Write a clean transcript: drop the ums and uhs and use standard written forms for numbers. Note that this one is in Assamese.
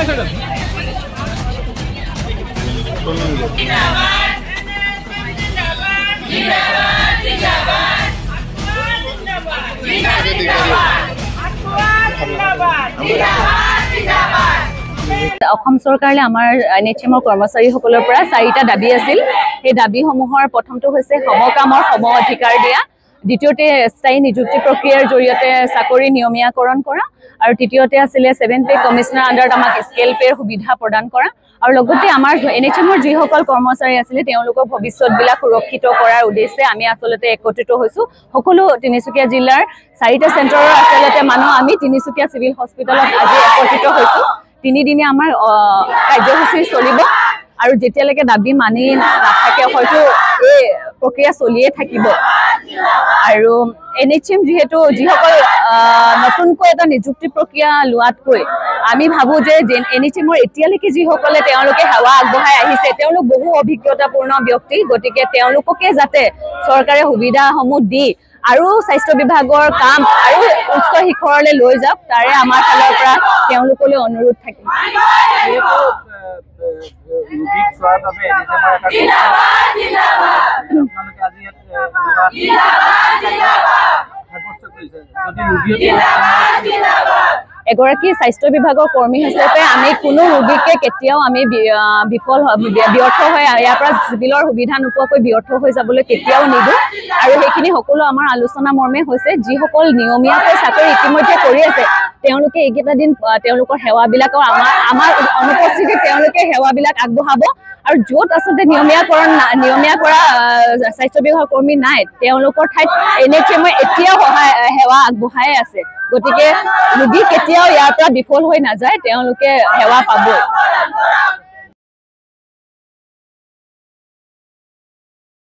অসম চৰকাৰে আমাৰ NHMৰ কৰ্মচাৰীসকলৰ পৰা 4টা দাবী আছিল। সেই দাবীসমূহৰ প্ৰথমটো হৈছে সমকামৰ সম অধিকাৰ দিয়া, দ্বিতীয়তে স্থায়ী নিযুক্তি প্ৰক্ৰিয়াৰ জৰিয়তে চাকৰি নিয়মীয়াকৰণ কৰা, আৰু তৃতীয়তে আছিলে 7 পে কমিশনাৰ আণ্ডাৰত আমাক স্কেল পেৰ সুবিধা প্ৰদান কৰা, আৰু লগতে আমাৰ NHMৰ যিসকল কৰ্মচাৰী আছিলে তেওঁলোকৰ ভৱিষ্যতবিলাক সুৰক্ষিত কৰাৰ উদ্দেশ্যে আমি আচলতে একত্ৰিত হৈছো। সকলো তিনিচুকীয়া জিলাৰ 4টা চেণ্টাৰৰ আচলতে মানুহ আমি তিনিচুকীয়া চিভিল হস্পিটেলত আজি একত্ৰিত হৈছো। 3 দিনে আমাৰ কাৰ্যসূচী চলিব, আৰু যেতিয়ালৈকে দাবী মানি নাথাকে হয়তো এই প্ৰক্ৰিয়া চলিয়ে থাকিব। আৰু NHM যিসকল নতুনকৈ এটা নিযুক্তি প্ৰক্ৰিয়া লোৱাতকৈ আমি ভাবো যে NHMৰ এতিয়ালৈকে যিসকলে তেওঁলোকে সেৱা আগবঢ়াই আহিছে তেওঁলোক বহু অভিজ্ঞতাপূৰ্ণ ব্যক্তি, গতিকে তেওঁলোককে যাতে চৰকাৰে সুবিধাসমূহ দি আৰু স্বাস্থ্য বিভাগৰ কাম আৰু উচ্চ শিখৰলৈ লৈ যাওক, তাৰে আমাৰ ফালৰ পৰা তেওঁলোকলৈ অনুৰোধ থাকিব। এগৰাকী স্বাস্থ্য বিভাগৰ কৰ্মী হিচাপে আমি কোনো ৰোগীকে কেতিয়াও আমি ব্যৰ্থ হৈ ইয়াৰ পৰা চিভিলৰ সুবিধা নোপোৱাকৈ ব্যৰ্থ হৈ যাবলৈ কেতিয়াও নিদিওঁ। আৰু সেইখিনি সকলো আমাৰ আলোচনা মৰ্মে হৈছে যিসকল নিয়মীয়াকৈ চাকৰি ইতিমধ্যে কৰি আছে তেওঁলোকে এইকেইটা দিন তেওঁলোকৰ সেৱাবিলাক আমাৰ অনুপস্থিতিত তেওঁলোকে সেৱাবিলাক আগবঢ়াব, আৰু য'ত আচলতে নিয়মীয়া কৰা স্বাস্থ্য বিভাগৰ কৰ্মী নাই তেওঁলোকৰ ঠাইত NHMে এতিয়াও সেৱা আগবঢ়াই আছে। গতিকে ৰোগী কেতিয়াও ইয়াৰ পৰা বিফল হৈ নাযায়, তেওঁলোকে সেৱা পাবই।